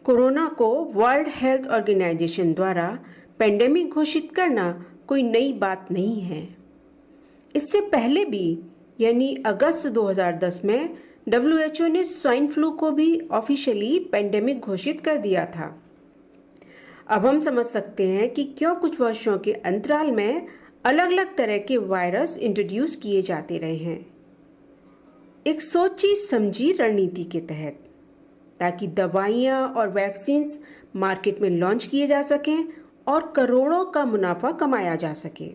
Corona को world health organisation द्वारा pandemic घोषित करना कोई नई बात नहीं है। इससे पहले भी यानी अगस्त 2010 में WHO ने स्वाइन फ्लू को भी ऑफिशियली पेंडेमिक घोषित कर दिया था। अब हम समझ सकते हैं कि क्यों कुछ वर्षों के अंतराल में अलग अलग तरह के वायरस इंट्रोड्यूस किए जाते रहे हैं, एक सोची समझी रणनीति के तहत, ताकि दवाइयां और वैक्सीन्स मार्केट में लॉन्च किए जा सकें और करोड़ों का मुनाफा कमाया जा सके।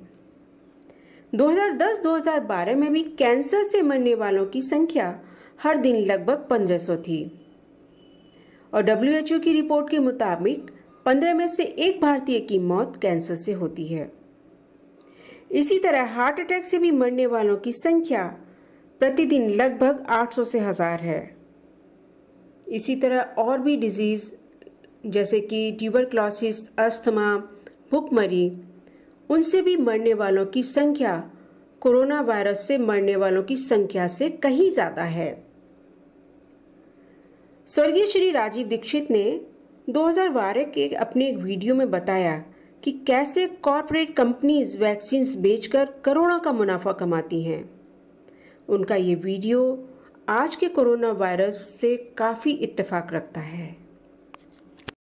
2010-2012 में भी कैंसर से मरने वालों की संख्या हर दिन लगभग 1500 थी और WHO की रिपोर्ट के मुताबिक 15 में से एक भारतीय की मौत कैंसर से होती है। इसी तरह हार्ट अटैक से भी मरने वालों की संख्या प्रतिदिन लगभग 800 से 1000 है। इसी तरह और भी डिजीज जैसे कि ट्यूबरक्लोसिस, अस्थमा, भुखमरी, उनसे भी मरने वालों की संख्या कोरोना वायरस से मरने वालों की संख्या से कहीं ज्यादा है। स्वर्गीय श्री राजीव दीक्षित ने 2012 के अपने एक वीडियो में बताया कि कैसे कॉरपोरेट कंपनीज वैक्सीन्स बेचकर करोड़ों का मुनाफा कमाती हैं। उनका ये वीडियो आज के कोरोना वायरस से काफी इत्तेफाक रखता है।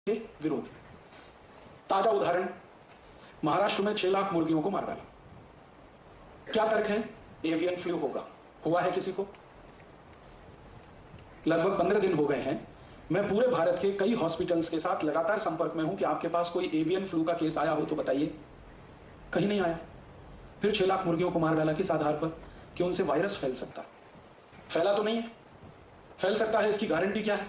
विरोध ताजा उदाहरण, महाराष्ट्र में 6 लाख मुर्गियों को मार डाला। क्या तर्क है? एवियन फ्लू होगा। हुआ है किसी को? लगभग 15 दिन हो गए हैं। मैं पूरे भारत के कई हॉस्पिटल्स के साथ लगातार संपर्क में हूं कि आपके पास कोई एवियन फ्लू का केस आया हो तो बताइए। कहीं नहीं आया। फिर 6 लाख मुर्गियों को मार डाला किस आधार पर? कि उनसे वायरस फैल सकता है। फैला तो नहीं है, फैल सकता है, इसकी गारंटी क्या है?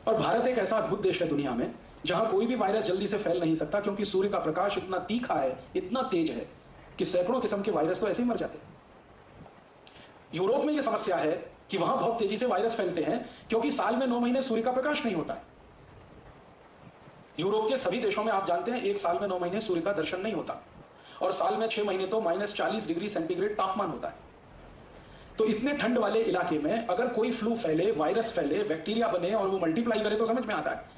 और भारत एक ऐसा अद्भुत देश है दुनिया में जहां कोई भी वायरस जल्दी से फैल नहीं सकता, क्योंकि सूर्य का प्रकाश इतना तीखा है, इतना तेज है कि सैकड़ों किस्म के वायरस तो ऐसे ही मर जाते हैं। यूरोप में यह समस्या है कि वहां बहुत तेजी से वायरस फैलते हैं, क्योंकि साल में 9 महीने सूर्य का प्रकाश नहीं होता है। यूरोप के सभी देशों में आप जानते हैं एक साल में 9 महीने सूर्य का दर्शन नहीं होता, और साल में 6 महीने तो -40 डिग्री सेंटीग्रेड तापमान होता है। तो इतने ठंड वाले इलाके में अगर कोई फ्लू फैले, वायरस फैले, बैक्टीरिया बने और वो मल्टीप्लाई करे तो समझ में आता है,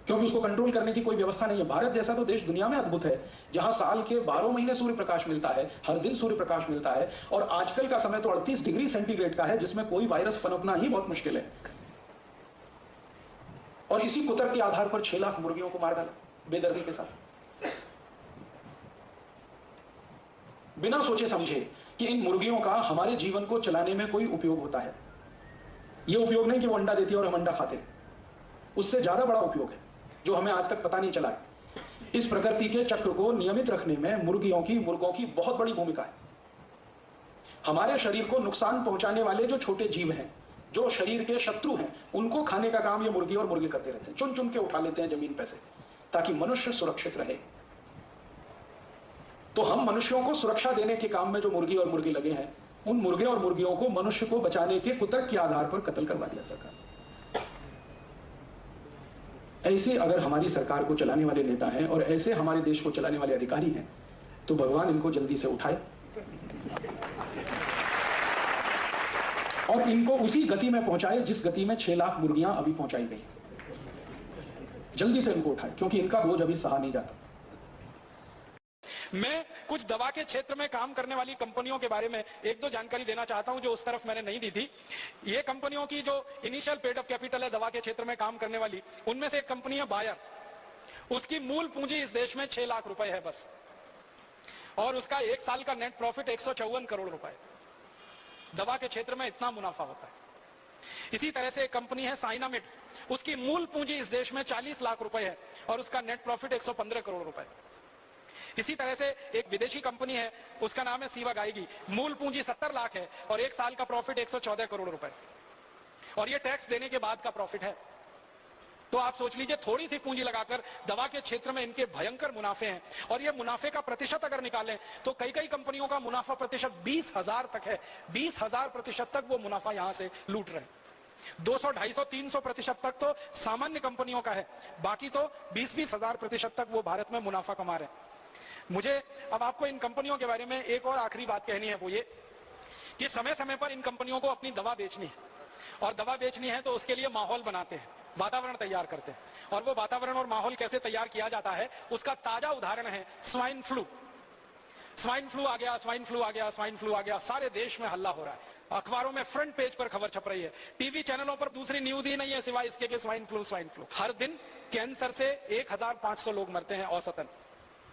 क्योंकि उसको कंट्रोल करने की कोई व्यवस्था नहीं है। भारत जैसा तो देश दुनिया में अद्भुत है जहां साल के 12 महीने सूर्य प्रकाश मिलता है, हर दिन सूर्य प्रकाश मिलता है, और आजकल का समय तो 38 डिग्री सेंटीग्रेड का है, जिसमें कोई वायरस पनपना ही बहुत मुश्किल है। और इसी कुतर्क के आधार पर 6 लाख मुर्गियों को मार डाला बेदर्दी के साथ, बिना सोचे समझे कि इन मुर्गियों का हमारे जीवन को चलाने में कोई उपयोग होता है। यह उपयोग नहीं कि वो अंडा देती है और हम अंडा खाते, उससे ज्यादा बड़ा उपयोग है जो हमें आज तक पता नहीं चला है। इस प्रकृति के चक्र को नियमित रखने में मुर्गियों की, मुर्गों की बहुत बड़ी भूमिका है। हमारे शरीर को नुकसान पहुंचाने वाले जो छोटे जीव हैं, जो शरीर के शत्रु हैं, उनको खाने का काम ये मुर्गी और मुर्गे करते रहते हैं। चुन चुन के उठा लेते हैं जमीन पे से, ताकि मनुष्य सुरक्षित रहे। तो हम मनुष्यों को सुरक्षा देने के काम में जो मुर्गी और मुर्गी लगे हैं, उन मुर्गे और मुर्गियों को मनुष्य को बचाने के कुतर्क के आधार पर कत्ल करवा दिया सरकार। ऐसे अगर हमारी सरकार को चलाने वाले नेता हैं और ऐसे हमारे देश को चलाने वाले अधिकारी हैं, तो भगवान इनको जल्दी से उठाए और इनको उसी गति में पहुंचाए जिस गति में 6 लाख मुर्गियां अभी पहुंचाई गई। जल्दी से इनको उठाए, क्योंकि इनका बोझ अभी सहा नहीं जाता। मैं कुछ दवा के क्षेत्र में काम करने वाली कंपनियों के बारे में एक दो जानकारी देना चाहता हूं जो उस तरफ मैंने नहीं दी थी। ये कंपनियों की जो इनिशियल पेड ऑफ कैपिटल है दवा के क्षेत्र में काम करने वाली, उनमें से एक कंपनी है बायर। उसकी मूल पूंजी इस देश में 6 लाख रुपए है बस, और उसका 1 साल का नेट प्रॉफिट 154 करोड़ रुपए। दवा के क्षेत्र में इतना मुनाफा होता है। इसी तरह से एक कंपनी है साइनामिड, उसकी मूल पूंजी इस देश में 40 लाख रुपए है और उसका नेट प्रॉफिट 115 करोड़ रुपए। इसी तरह से एक विदेशी कंपनी है, उसका नाम है सीवा गायगी, मूल पूंजी 70 लाख है और 1 साल का प्रॉफिट 114 करोड़ रुपए, और ये टैक्स देने के बाद का प्रॉफिट है। तो आप सोच लीजिए, थोड़ी सी पूंजी लगाकर दवा के क्षेत्र में इनके भयंकर मुनाफे हैं। और ये मुनाफे का प्रतिशत अगर निकालें तो कई कई कंपनियों का मुनाफा प्रतिशत 20,000 तक है। 20,000% तक वो मुनाफा यहां से लूट रहे हैं। 200, 250, 300% तक तो सामान्य कंपनियों का है, बाकी तो 20-20 हजार प्रतिशत तक वो भारत में मुनाफा कमा रहे हैं। मुझे अब आपको इन कंपनियों के बारे में एक और आखिरी बात कहनी है, वो ये कि समय समय पर इन कंपनियों को अपनी दवा बेचनी है, और दवा बेचनी है तो उसके लिए माहौल बनाते हैं। वातावरण तैयार करते हैं। और वो वातावरण और माहौल कैसे तैयार किया जाता है उसका ताजा उदाहरण है स्वाइन फ्लू। स्वाइन फ्लू आ गया, स्वाइन फ्लू आ गया, स्वाइन फ्लू आ गया, सारे देश में हल्ला हो रहा है, अखबारों में फ्रंट पेज पर खबर छप रही है, टीवी चैनलों पर दूसरी न्यूज ही नहीं है सिवाय इसके कि स्वाइन फ्लू, स्वाइन फ्लू। हर दिन कैंसर से 1500 लोग मरते हैं औसतन,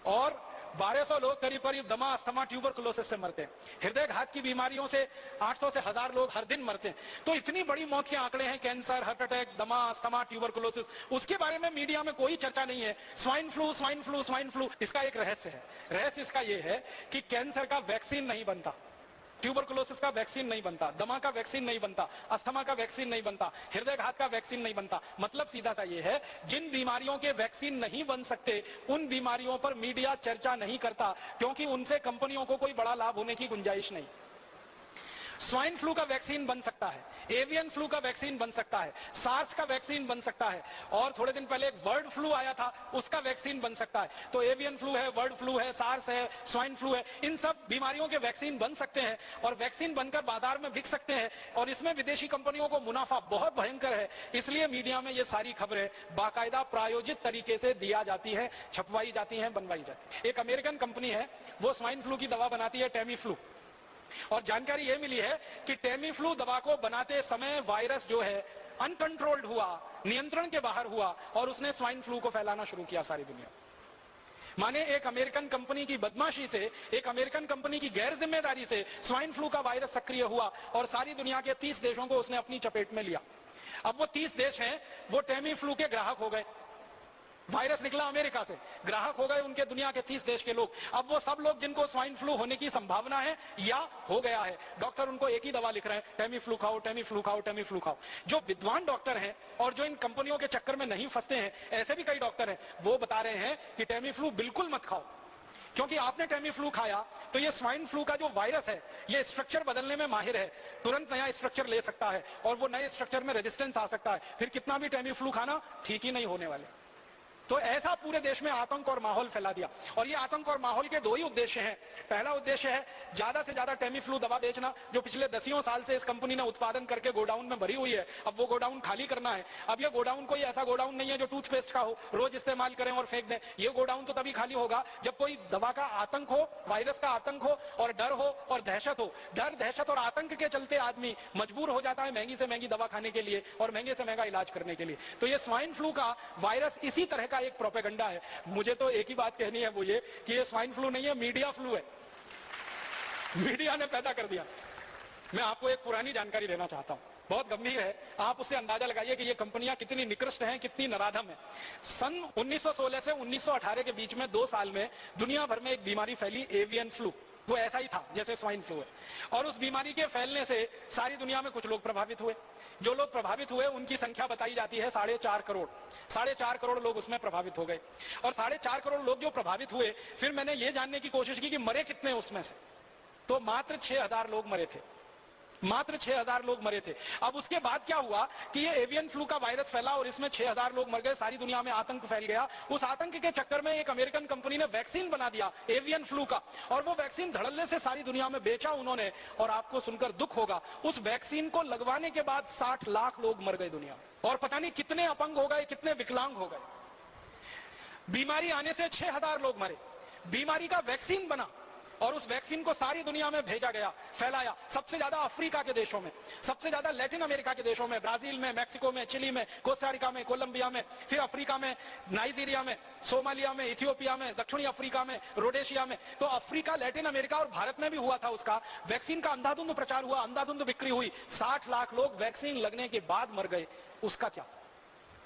और 1200 लोग करीब करीब दमा, अस्थमा, ट्यूबरकुलोसिस से मरते हैं। हृदय घात की बीमारियों से 800 से 1000 लोग हर दिन मरते हैं। तो इतनी बड़ी मौत के आंकड़े हैं, कैंसर, हार्ट अटैक, दमा, अस्थमा, ट्यूबरकुलोसिस, उसके बारे में मीडिया में कोई चर्चा नहीं है। Swine flu, swine flu, swine flu. इसका एक रहस्य है, रहस्य इसका यह है कि कैंसर का वैक्सीन नहीं बनता, ट्यूबरकुलोसिस का वैक्सीन नहीं बनता, दमा का वैक्सीन नहीं बनता, अस्थमा का वैक्सीन नहीं बनता, हृदय घात का वैक्सीन नहीं बनता। मतलब सीधा सा ये है, जिन बीमारियों के वैक्सीन नहीं बन सकते उन बीमारियों पर मीडिया चर्चा नहीं करता, क्योंकि उनसे कंपनियों को कोई बड़ा लाभ होने की गुंजाइश नहीं। स्वाइन फ्लू का वैक्सीन बन सकता है, एवियन फ्लू का वैक्सीन बन सकता है, सार्स का वैक्सीन बन सकता है, और थोड़े दिन पहले एक बर्ड फ्लू आया था उसका वैक्सीन बन सकता है। तो एवियन फ्लू है, बर्ड फ्लू है, सार्स है, स्वाइन फ्लू है, इन सब बीमारियों के वैक्सीन बन सकते हैं और वैक्सीन बनकर बाजार में बिक सकते हैं, और इसमें विदेशी कंपनियों को मुनाफा बहुत भयंकर है। इसलिए मीडिया में ये सारी खबरें बाकायदा प्रायोजित तरीके से दिया जाती है, छपवाई जाती है, बनवाई जाती है। एक अमेरिकन कंपनी है, वो स्वाइन फ्लू की दवा बनाती है, टेमी फ्लू, और जानकारी यह मिली है कि टेमी फ्लू दवा को बनाते समय वायरस जो है अनकंट्रोल्ड हुआ, नियंत्रण के बाहर हुआ, और उसने स्वाइन फ्लू को फैलाना शुरू किया सारी दुनिया। माने एक अमेरिकन कंपनी की बदमाशी से, एक अमेरिकन कंपनी की गैर जिम्मेदारी से स्वाइन फ्लू का वायरस सक्रिय हुआ और सारी दुनिया के 30 देशों को उसने अपनी चपेट में लिया। अब वो 30 देश हैं, वो टेमी फ्लू के ग्राहक हो गए। वायरस निकला अमेरिका से, ग्राहक हो गए उनके दुनिया के 30 देश के लोग। अब वो सब लोग जिनको स्वाइन फ्लू होने की संभावना है या हो गया है, डॉक्टर उनको एक ही दवा लिख रहे हैं, टेमी फ्लू खाओ, टेमी फ्लू खाओ, टेमी फ्लू खाओ। जो विद्वान डॉक्टर हैं और जो इन कंपनियों के चक्कर में नहीं फंसते हैं, ऐसे भी कई डॉक्टर हैं, वो बता रहे हैं कि टेमी फ्लू बिल्कुल मत खाओ, क्योंकि आपने टेमी फ्लू खाया तो ये स्वाइन फ्लू का जो वायरस है ये स्ट्रक्चर बदलने में माहिर है, तुरंत नया स्ट्रक्चर ले सकता है और वो नए स्ट्रक्चर में रेजिस्टेंस आ सकता है, फिर कितना भी टेमी फ्लू खाना ठीक ही नहीं होने वाले। तो ऐसा पूरे देश में आतंक और माहौल फैला दिया। और ये आतंक और माहौल के दो ही उद्देश्य हैं। पहला उद्देश्य है ज्यादा से ज्यादा टेमी फ्लू दवा बेचना, जो पिछले 10 साल से इस कंपनी ने उत्पादन करके गोडाउन में भरी हुई है, अब वो गोडाउन खाली करना है। अब ये गोडाउन कोई ऐसा गोडाउन नहीं है जो टूथपेस्ट का हो, रोज इस्तेमाल करें और फेंक दें। ये गोडाउन तो तभी खाली होगा जब कोई दवा का आतंक हो, वायरस का आतंक हो, और डर हो और दहशत हो। डर, दहशत और आतंक के चलते आदमी मजबूर हो जाता है महंगी से महंगी दवा खाने के लिए और महंगे से महंगा इलाज करने के लिए। तो ये स्वाइन फ्लू का वायरस इसी तरह का एक प्रोपेगेंडा है। मुझे तो एक ही बात कहनी है, वो ये कि ये स्वाइन फ्लू नहीं है, मीडिया फ्लू है, मीडिया ने पैदा कर दिया। मैं आपको एक पुरानी जानकारी देना चाहता हूं, बहुत गंभीर है, आप उससे अंदाजा लगाइए कि ये कंपनियां कितनी निकृष्ट हैं, कितनी नराधम है। सन 1916 से 1918 के बीच में 2 साल में दुनिया भर में एक बीमारी फैली, एवियन फ्लू। वो ऐसा ही था जैसे स्वाइन फ्लू है, और उस बीमारी के फैलने से सारी दुनिया में कुछ लोग प्रभावित हुए। जो लोग प्रभावित हुए उनकी संख्या बताई जाती है 4.5 करोड़। 4.5 करोड़ लोग उसमें प्रभावित हो गए, और 4.5 करोड़ लोग जो प्रभावित हुए, फिर मैंने ये जानने की कोशिश की कि मरे कितने उसमें से, तो मात्र 6000 लोग मरे थे, मात्र 6000 लोग मरे थे। अब उसके बाद क्या हुआ कि ये एवियन फ्लू का वायरस फैला और इसमें 6000 लोग मर गए, सारी दुनिया में आतंक फैल गया। उस आतंक के चक्कर में एक अमेरिकन कंपनी ने वैक्सीन बना दिया एवियन फ्लू का, और वो वैक्सीन धड़ल्ले से सारी दुनिया में बेचा उन्होंने। और आपको सुनकर दुख होगा, उस वैक्सीन को लगवाने के बाद 60 लाख लोग मर गए दुनिया में, और पता नहीं कितने अपंग हो गए, कितने विकलांग हो गए। बीमारी आने से 6000 लोग मरे, बीमारी का वैक्सीन बना और उस वैक्सीन को सारी दुनिया में भेजा गया, फैलाया। सबसे ज्यादा अफ्रीका के देशों में, सबसे ज्यादा लैटिन अमेरिका के देशों में, ब्राजील में, मैक्सिको में, चिली में, कोस्टारिका में, कोलंबिया में, फिर अफ्रीका में, नाइजीरिया में, सोमालिया में, इथियोपिया में, दक्षिणी अफ्रीका में, रोडेशिया में। तो अफ्रीका, लैटिन अमेरिका और भारत में भी हुआ था उसका। वैक्सीन का अंधाधुंध प्रचार हुआ, अंधाधुंध बिक्री हुई, 60 लाख लोग वैक्सीन लगने के बाद मर गए। उसका क्या?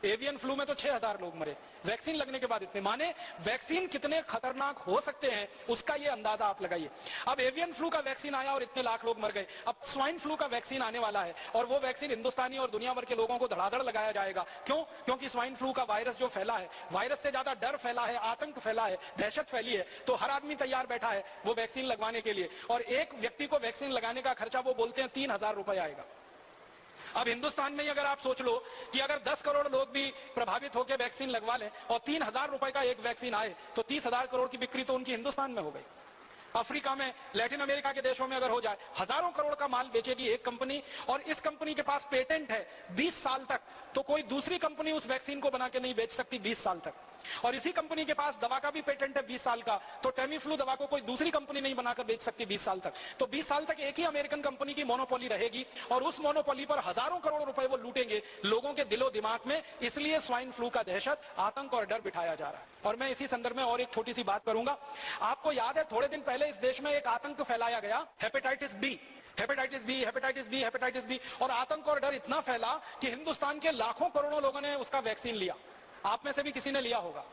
एवियन फ्लू में तो 6000 लोग मरे, वैक्सीन लगने के बाद इतने। माने वैक्सीन कितने खतरनाक हो सकते हैं उसका ये अंदाजा आप लगाइए। अब एवियन फ्लू का वैक्सीन आया और इतने लाख लोग मर गए। अब स्वाइन फ्लू का वैक्सीन आने वाला है, और वो वैक्सीन हिंदुस्तानी और दुनिया भर के लोगों को धड़ाधड़ लगाया जाएगा। क्यों? क्योंकि स्वाइन फ्लू का वायरस जो फैला है, वायरस से ज्यादा डर फैला है, आतंक फैला है, दहशत फैली है। तो हर आदमी तैयार बैठा है वो वैक्सीन लगवाने के लिए, और एक व्यक्ति को वैक्सीन लगाने का खर्चा वो बोलते हैं 3000 रुपए आएगा। अब हिंदुस्तान में ही अगर आप सोच लो कि अगर 10 करोड़ लोग भी प्रभावित होकर वैक्सीन लगवा लें और 3000 रुपए का एक वैक्सीन आए, तो 30,000 करोड़ की बिक्री तो उनकी हिंदुस्तान में हो गई। अफ्रीका में, लैटिन अमेरिका के देशों में अगर हो जाए, हजारों करोड़ का माल बेचेगी एक कंपनी, और इस कंपनी के पास पेटेंट है 20 साल तक, तो कोई दूसरी कंपनी उस वैक्सीन को बना के नहीं बेच सकती 20 साल तक। और इसी कंपनी के पास दवा का भी पेटेंट है 20 साल का, तो टेमीफ्लू दवा को कोई दूसरी कंपनी नहीं बनाकर बेच सकती 20 साल तक। तो 20 साल तक एक ही अमेरिकन कंपनी की मोनोपोली रहेगी, और उस मोनोपोली पर हजारों करोड़ रुपए वो लूटेंगे लोगों के दिलो दिमाग में। इसलिए स्वाइन फ्लू का दहशत, आतंक और डर बिठाया जा रहा है। और मैं इसी संदर्भ में और एक छोटी सी बात करूंगा। आपको याद है थोड़े दिन पहले इस देश में एक आतंक फैलाया गया, hepatitis B, hepatitis B, hepatitis B, hepatitis B, और आतंक और डर इतना फैला कि हिंदुस्तान के लाखों करोड़ों लोगों ने उसका वैक्सीन लिया। आप में से भी किसी ने लिया होगा,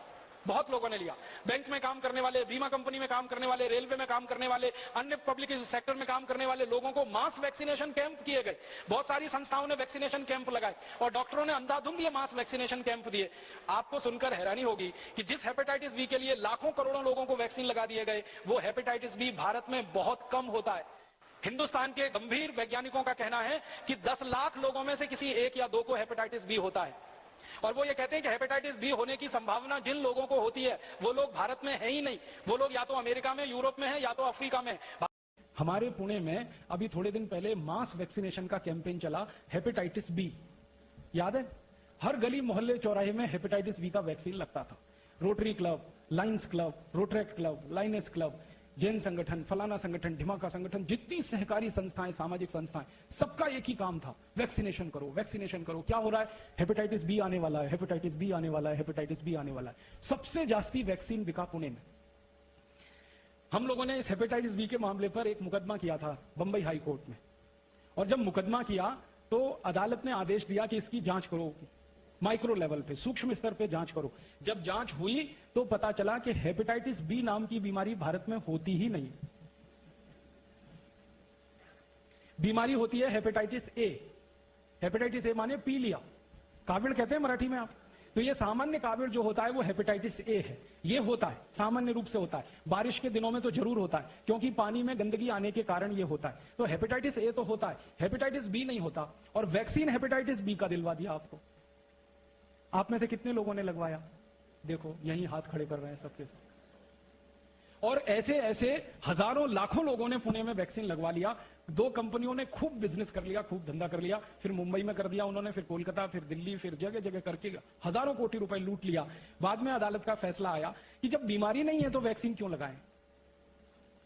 बहुत लोगों ने लिया। बैंक में काम करने वाले, बीमा कंपनी में काम करने वाले, रेलवे में काम करने वाले, अन्य पब्लिक सेक्टर में काम करने वाले लोगों को मास वैक्सीनेशन कैंप किए गए। बहुत सारी संस्थाओं ने वैक्सीनेशन कैंप लगाए और डॉक्टरों ने अंधाधुंध ये मास वैक्सीनेशन कैंप दिए। आपको सुनकर हैरानी होगी कि जिस हेपेटाइटिस बी के लिए लाखों करोड़ों लोगों को वैक्सीन लगा दिए गए, वो हेपेटाइटिस बी भारत में बहुत कम होता है। हिंदुस्तान के गंभीर वैज्ञानिकों का कहना है कि 10 लाख लोगों में से किसी एक या दो को हेपेटाइटिस बी होता है। और वो ये कहते हैं कि हेपेटाइटिस बी होने की संभावना जिन लोगों को होती है वो लोग भारत में है ही नहीं, वो लोग या तो अमेरिका में, यूरोप में है, या तो अफ्रीका में। हमारे पुणे में अभी थोड़े दिन पहले मास वैक्सीनेशन का कैंपेन चला, हेपेटाइटिस बी, याद है? हर गली मोहल्ले चौराहे में हेपेटाइटिस बी का वैक्सीन लगता था। Rotary club, lions club, rotaract club, lioness club, Jain संगठन, फलाना संगठन, ढिमाका संगठन, जितनी सहकारी संस्थाएं, सामाजिक संस्थाएं, सबका एक ही काम था, वैक्सीनेशन करो, वैक्सीनेशन करो। क्या हो रहा है? हेपेटाइटिस बी आने वाला है, हेपेटाइटिस बी आने वाला है, हेपेटाइटिस बी आने वाला है। सबसे जास्ती वैक्सीन बिका पुणे में। हम लोगों ने इस हेपेटाइटिस बी के मामले पर एक मुकदमा किया था बंबई हाई कोर्ट में, और जब मुकदमा किया तो अदालत ने आदेश दिया कि इसकी जांच करो, माइक्रो लेवल पे, सूक्ष्म स्तर पे जांच करो। जब जांच हुई तो पता चला कि हेपेटाइटिस बी नाम की बीमारी भारत में होती ही नहीं। बीमारी होती है हेपेटाइटिस ए। हेपेटाइटिस ए माने पी लिया, काविड़ कहते हैं मराठी में आप। तो ये सामान्य काविड़ जो होता है वो हेपेटाइटिस ए है। ये होता है, सामान्य रूप से होता है, बारिश के दिनों में तो जरूर होता है क्योंकि पानी में गंदगी आने के कारण ये होता है। तो हेपेटाइटिस ए तो होता है, हेपेटाइटिस बी नहीं होता। और वैक्सीन हेपेटाइटिस बी का दिलवा दिया आपको। आप में से कितने लोगों ने लगवाया? देखो यही हाथ खड़े कर रहे हैं सबके सब। और ऐसे ऐसे हजारों लाखों लोगों ने पुणे में वैक्सीन लगवा लिया। दो कंपनियों ने खूब बिजनेस कर लिया, खूब धंधा कर लिया, फिर मुंबई में कर दिया उन्होंने, फिर कोलकाता, फिर दिल्ली, फिर जगह जगह करके हजारों कोटि रुपए लूट लिया। बाद में अदालत का फैसला आया कि जब बीमारी नहीं है तो वैक्सीन क्यों लगाएं।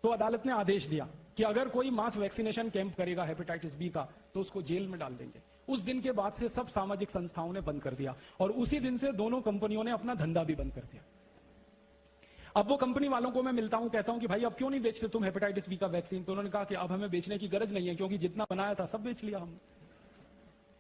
तो अदालत ने आदेश दिया कि अगर कोई मास वैक्सीनेशन कैंप करेगा हेपेटाइटिस बी का तो उसको जेल में डाल देंगे। उस दिन के बाद से सब सामाजिक संस्थाओं ने बंद कर दिया, और उसी दिन से दोनों कंपनियों ने अपना धंधा भी बंद कर दिया। अब वो कंपनी वालों को मैं मिलता हूं, कहता हूं कि भाई अब क्यों नहीं बेचते तुम हेपेटाइटिस बी का वैक्सीन? तो उन्होंने कहा कि अब हमें बेचने की गरज नहीं है क्योंकि जितना बनाया था सब बेच लिया हमने।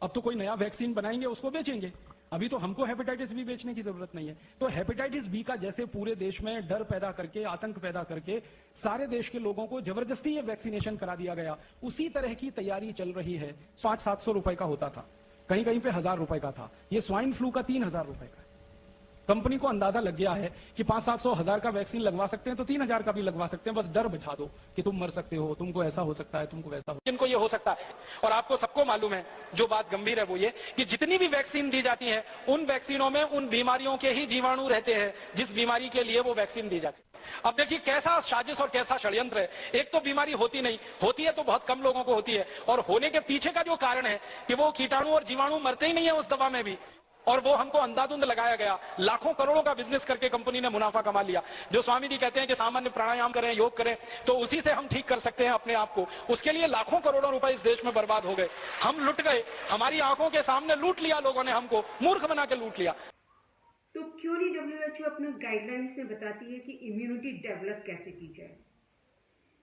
अब तो कोई नया वैक्सीन बनाएंगे उसको बेचेंगे, अभी तो हमको हेपेटाइटिस बी बेचने की जरूरत नहीं है। तो हेपेटाइटिस बी का जैसे पूरे देश में डर पैदा करके, आतंक पैदा करके सारे देश के लोगों को जबरदस्ती ये वैक्सीनेशन करा दिया गया, उसी तरह की तैयारी चल रही है। 500-700 रुपए का होता था, कहीं कहीं पे 1000 रुपए का था। ये स्वाइन फ्लू का 3000 रुपए का। कंपनी को अंदाजा लग गया है कि 500-700 का वैक्सीन लगवा सकते हैं तो 3000 का भी लगवा सकते हैं। बस डर बिठा दो कि तुम मर सकते हो, तुमको ऐसा हो सकता है, तुमको वैसा हो। जिनको ये हो सकता है, और आपको सबको मालूम है जो बात गंभीर है वो ये कि जितनी भी वैक्सीन दी जाती है उन वैक्सीनों में उन बीमारियों के ही जीवाणु रहते हैं जिस बीमारी के लिए वो वैक्सीन दी जाती है। अब देखिए कैसा साजिश और कैसा षड्यंत्र है। एक तो बीमारी होती नहीं, होती है तो बहुत कम लोगों को होती है, और होने के पीछे का जो कारण है कि वो कीटाणु और जीवाणु मरते ही नहीं है उस दवा में भी, और वो हमको अंधाधुंध लगाया गया। लाखों करोड़ों का बिजनेस करके कंपनी ने मुनाफा कमा लिया। जो स्वामी जी कहते हैं कि सामान्य प्राणायाम करें, योग करें, तो उसी से हम ठीक कर सकते हैं अपने आप को। उसके लिए लाखों करोड़ों रुपए इस देश में बर्बाद हो गए, हम लुट गए, हमारी आंखों के सामने लूट लिया लोगों ने, हमको मूर्ख बना के लूट लिया। तो क्यों नहीं WHO अपने गाइडलाइंस में बताती है कि इम्यूनिटी डेवलप कैसे की जाए?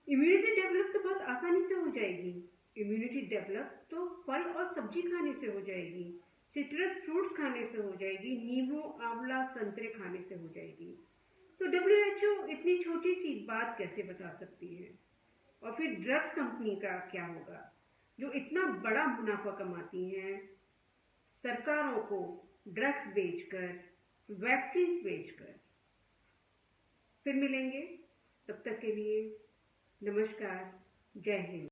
इम्यूनिटी डेवलप तो बहुत आसानी से हो जाएगी। इम्यूनिटी डेवलप तो फल और सब्जी खाने से हो जाएगी, सिट्रस फ्रूट्स खाने से हो जाएगी, नींबू, आंवला, संतरे खाने से हो जाएगी। तो WHO इतनी छोटी सी बात कैसे बता सकती है? और फिर ड्रग्स कंपनी का क्या होगा जो इतना बड़ा मुनाफा कमाती हैं सरकारों को ड्रग्स बेचकर, वैक्सीन बेचकर। फिर मिलेंगे, तब तक के लिए नमस्कार, जय हिंद।